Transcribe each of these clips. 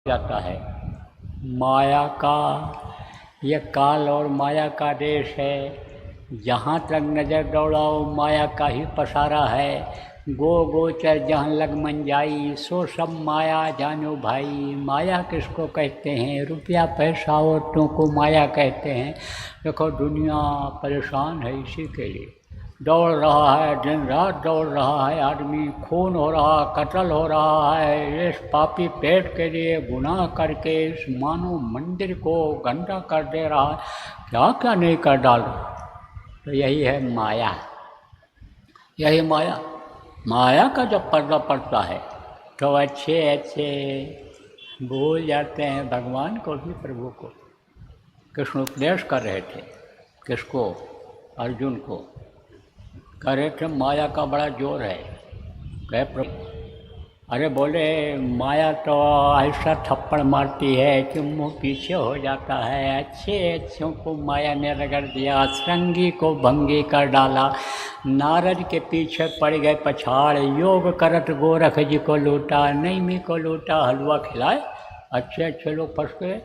जाता है। माया का ये काल और माया का देश है। जहाँ तक नज़र दौड़ाओ माया का ही पसारा है। गो गोचर जहाँ लग मन जाई, सो सब माया जानो भाई। माया किसको कहते हैं? रुपया पैसा औरतों को माया कहते हैं। देखो दुनिया परेशान है इसी के लिए, दौड़ रहा है, दिन रात दौड़ रहा है आदमी। खून हो रहा, कत्ल हो रहा है इस पापी पेट के लिए। गुनाह करके इस मानव मंदिर को गंदा कर दे रहा है, क्या क्या नहीं कर डाल रहा। तो यही है माया, यही माया। माया का जब पर्दा पड़ता है तो अच्छे अच्छे भूल जाते हैं भगवान को भी, प्रभु को। कृष्ण उपदेश कर रहे थे, किसको? अर्जुन को कह रहे थे माया का बड़ा जोर है। कहे प्रभु, अरे बोले माया तो ऐसा थप्पड़ मारती है कि मुंह पीछे हो जाता है। अच्छे अच्छों को माया ने रगड़ दिया, श्रृंगी को भंगी कर डाला। नारद के पीछे पड़ गए पछाड़, योग करत गोरख जी को लूटा। नैमी को लूटा, हलवा खिलाए, अच्छे अच्छे लोग फंस गए।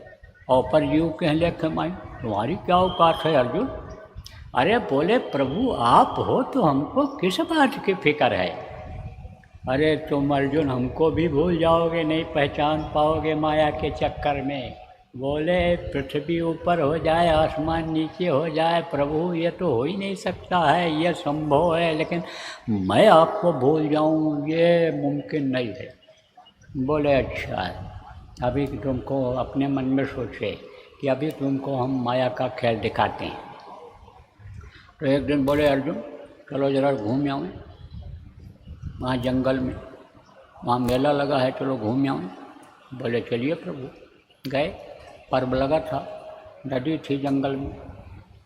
और पर जीव कह लेखे माई तुम्हारी क्या औकात है अर्जुन? अरे बोले प्रभु आप हो तो हमको किस बात की फिक्र है? अरे तुम अर्जुन हमको भी भूल जाओगे, नहीं पहचान पाओगे माया के चक्कर में। बोले पृथ्वी ऊपर हो जाए, आसमान नीचे हो जाए प्रभु, ये तो हो ही नहीं सकता है, ये संभव है, लेकिन मैं आपको भूल जाऊं ये मुमकिन नहीं है। बोले अच्छा है, अभी तुमको अपने मन में सोचे कि अभी तुमको हम माया का खेल दिखाते हैं। तो एक दिन बोले अर्जुन चलो ज़रा घूम आऊँ वहाँ जंगल में, वहाँ मेला लगा है, चलो घूम आऊँ। बोले चलिए प्रभु। गए, पर्व लगा था, नदी थी जंगल में,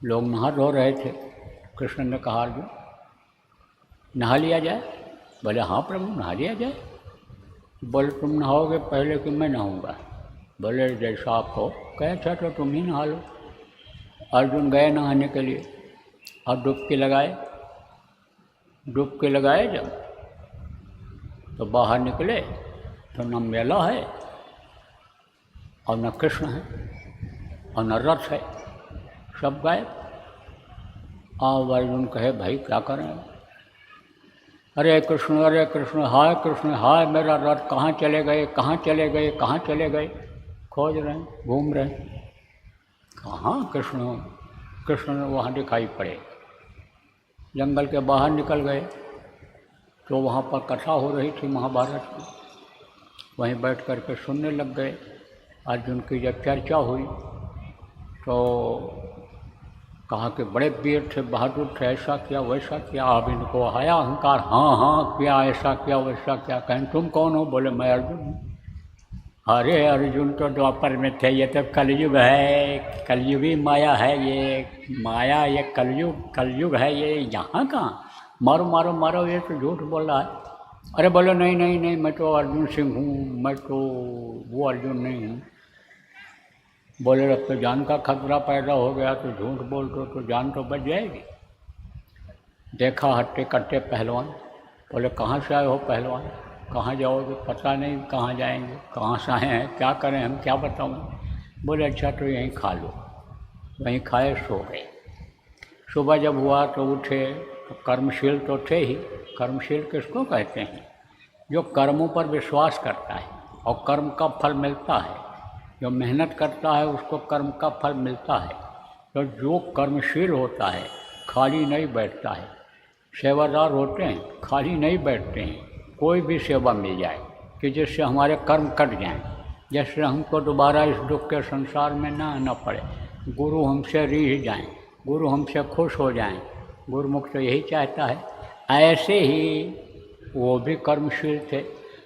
लोग नहा धो रहे थे। कृष्ण ने कहा अर्जुन नहा लिया जाए? बोले हाँ प्रभु नहा लिया जाए। बोले तुम नहाओगे पहले कि मैं नहाऊंगा? बोले जैसा आप हो। कहे अच्छा तो तुम ही नहा लो। अर्जुन गए नहाने के लिए और डुबकी लगाए। डुबकी लगाए जब तो बाहर निकले तो न मेला है और न कृष्ण है और न रथ है, सब गायब। और अर्जुन कहे भाई क्या करें? अरे कृष्ण हाय मेरा रथ कहाँ चले गए, कहाँ चले गए, कहाँ चले गए? खोज रहे हैं, घूम रहे हैं, कहाँ कृष्ण? कृष्ण वहाँ दिखाई पड़े, जंगल के बाहर निकल गए। तो वहाँ पर कथा हो रही थी महाभारत की, वहीं बैठ कर के सुनने लग गए। अर्जुन की जब चर्चा हुई तो कहा कि बड़े वीर थे, बहादुर थे, ऐसा किया वैसा किया। अब इनको आया अहंकार, हाँ हाँ किया, ऐसा किया वैसा किया। कहें तुम कौन हो? बोले मैं अर्जुन हूँ। अरे अर्जुन तो द्वापर में थे, ये तो कलयुग है, कलयुगी माया है ये। माया ये कलयुग है ये, यहाँ कहाँ? मारो मारो मारो, ये तो झूठ बोल रहा है। अरे बोलो नहीं नहीं नहीं, मैं तो अर्जुन सिंह हूँ, मैं तो वो अर्जुन नहीं हूँ। बोले अब तो जान का खतरा पैदा हो गया, तो झूठ बोल दो तो जान तो बच जाएगी। देखा हट्टे कट्टे पहलवान। बोले कहाँ से आए हो पहलवान? कहाँ जाओगे? पता नहीं कहाँ जाएंगे, कहाँ से आए हैं, क्या करें हम, क्या बताऊँ? बोले अच्छा तो यहीं खा लो। वहीं खाए, सो गए। सुबह जब हुआ तो उठे तो कर्मशील तो थे ही। कर्मशील किसको कहते हैं? जो कर्मों पर विश्वास करता है और कर्म का फल मिलता है। जो मेहनत करता है उसको कर्म का फल मिलता है। तो जो कर्मशील होता है खाली नहीं बैठता है। सेवादार होते हैं खाली नहीं बैठते हैं, कोई भी सेवा मिल जाए कि जिससे हमारे कर्म कट जाएं, जैसे हमको दोबारा इस दुख के संसार में ना आना पड़े, गुरु हमसे रीझ जाएं, गुरु हमसे खुश हो जाएं। गुरुमुख तो यही चाहता है। ऐसे ही वो भी कर्मशील थे।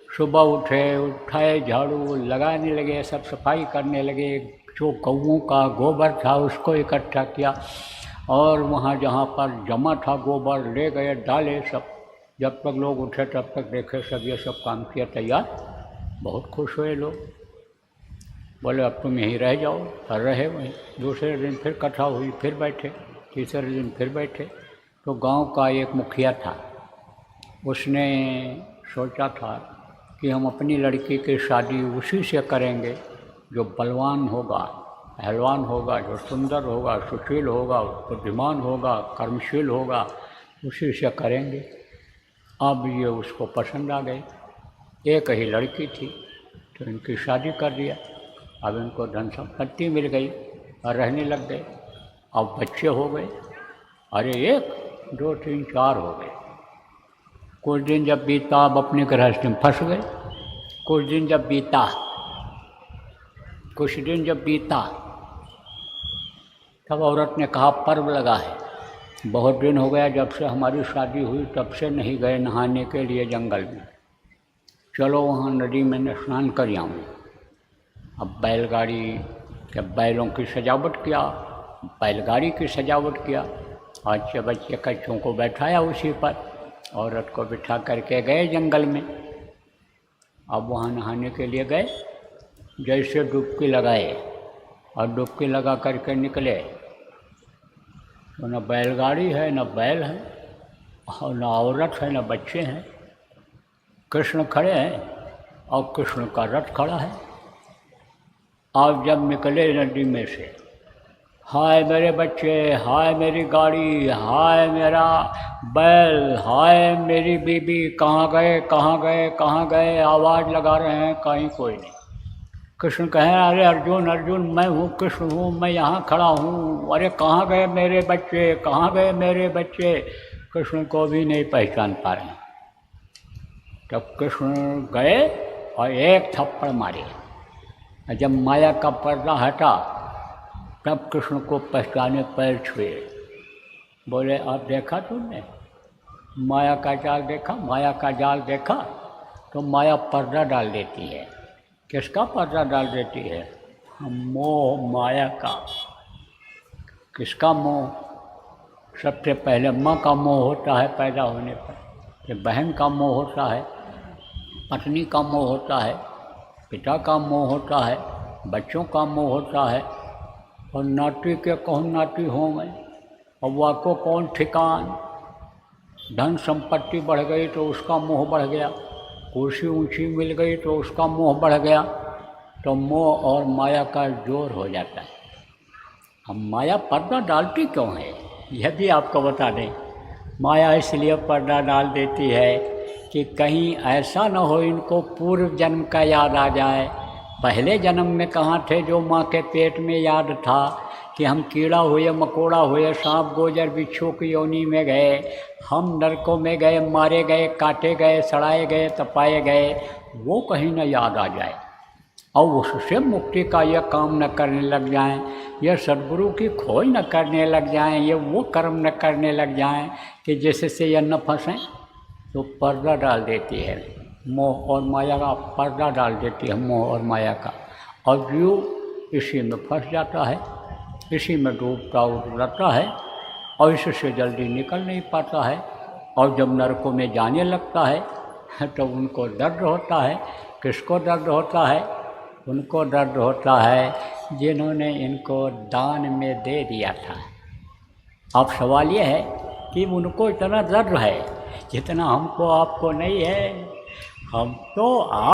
सुबह उठाए झाड़ू लगाने लगे, सब सफाई करने लगे। जो गौओं का गोबर था उसको इकट्ठा किया और वहाँ जहाँ पर जमा था गोबर ले गए डाले सब। जब तक लोग उठे तब तक देखे सब ये सब काम किया तैयार। बहुत खुश हुए लोग। बोले अब तुम यहीं रह जाओ। और रहे वहीं। दूसरे दिन फिर कथा हुई, फिर बैठे। तीसरे दिन फिर बैठे। तो गांव का एक मुखिया था, उसने सोचा था कि हम अपनी लड़की की शादी उसी से करेंगे जो बलवान होगा, पहलवान होगा, जो सुंदर होगा, सुशील होगा, बुद्धिमान होगा, कर्मशील होगा, उसी से करेंगे। अब ये उसको पसंद आ गई, एक ही लड़की थी तो इनकी शादी कर दिया। अब इनको धन संपत्ति मिल गई और रहने लग गए। अब बच्चे हो गए, अरे 1 2 3 4 हो गए। कुछ दिन जब बीता, अब अपने गृहस्थी में फंस गए। कुछ दिन जब बीता तब औरत ने कहा पर्व लगा है, बहुत दिन हो गया जब से हमारी शादी हुई, तब से नहीं गए नहाने के लिए जंगल में, चलो वहाँ नदी में स्नान कर आऊँ। अब बैलगाड़ी के बैलों की सजावट किया, बैलगाड़ी की सजावट किया, अच्छे बच्चे कच्चों को बैठाया उसी पर, औरत को बिठा करके गए जंगल में। अब वहाँ नहाने के लिए गए, जैसे डुबकी लगाए और डुबकी लगा करके निकले तो न बैलगाड़ी है, न बैल है, और न औरत है, न बच्चे हैं। कृष्ण खड़े हैं और कृष्ण का रथ खड़ा है। अब जब निकले नदी में से, हाय मेरे बच्चे, हाय मेरी गाड़ी, हाय मेरा बैल, हाय मेरी बीबी, कहाँ गए कहाँ गए कहाँ गए, आवाज़ लगा रहे हैं, कहीं कोई नहीं। कृष्ण कहें, अरे अर्जुन अर्जुन, मैं हूँ कृष्ण हूँ, मैं यहाँ खड़ा हूँ, अरे कहाँ गए मेरे बच्चे, कहाँ गए मेरे बच्चे। कृष्ण को भी नहीं पहचान पा रहे। तब कृष्ण गए और एक थप्पड़ मारे। जब माया का पर्दा हटा तब कृष्ण को पहचाने, पैर छुए, बोले अब देखा तुमने माया का जाल देखा, माया का जाल देखा। तो माया पर्दा डाल देती है। किसका पर्दा डाल देती है? मोह, माया का। किसका मोह? सबसे पहले माँ का मोह होता है पैदा होने पर, फिर बहन का मोह होता है, पत्नी का मोह होता है, पिता का मोह होता है, बच्चों का मोह होता है, और नाती के कौन नाती हों मैं, और वह को कौन ठिकान। धन संपत्ति बढ़ गई तो उसका मोह बढ़ गया, कुर्सी ऊंची मिल गई तो उसका मोह बढ़ गया। तो मोह और माया का जोर हो जाता है। अब माया पर्दा डालती क्यों है, यह भी आपको बता दें। माया इसलिए पर्दा डाल देती है कि कहीं ऐसा न हो इनको पूर्व जन्म का याद आ जाए। पहले जन्म में कहाँ थे जो माँ के पेट में याद था कि हम कीड़ा हुए, मकोड़ा हुए, सांप गोजर बिच्छू की योनि में गए, हम नरकों में गए, मारे गए, काटे गए, सड़ाए गए, तपाए गए, वो कहीं न याद आ जाए और उससे मुक्ति का यह काम न करने लग जाएं, यह सद्गुरु की खोज न करने लग जाएं, ये वो कर्म न करने लग जाएं कि जिससे यह न फंसें। तो पर्दा डाल देती है, मोह और माया का पर्दा डाल देती है, मोह और माया का, और जीव इसी में फंस जाता है, इसी में डूबता रहता है और इससे जल्दी निकल नहीं पाता है। और जब नरकों में जाने लगता है तो उनको दर्द होता है। किसको दर्द होता है? उनको दर्द होता है जिन्होंने इनको दान में दे दिया था। अब सवाल ये है कि उनको इतना दर्द है जितना हमको आपको नहीं है। हम तो आप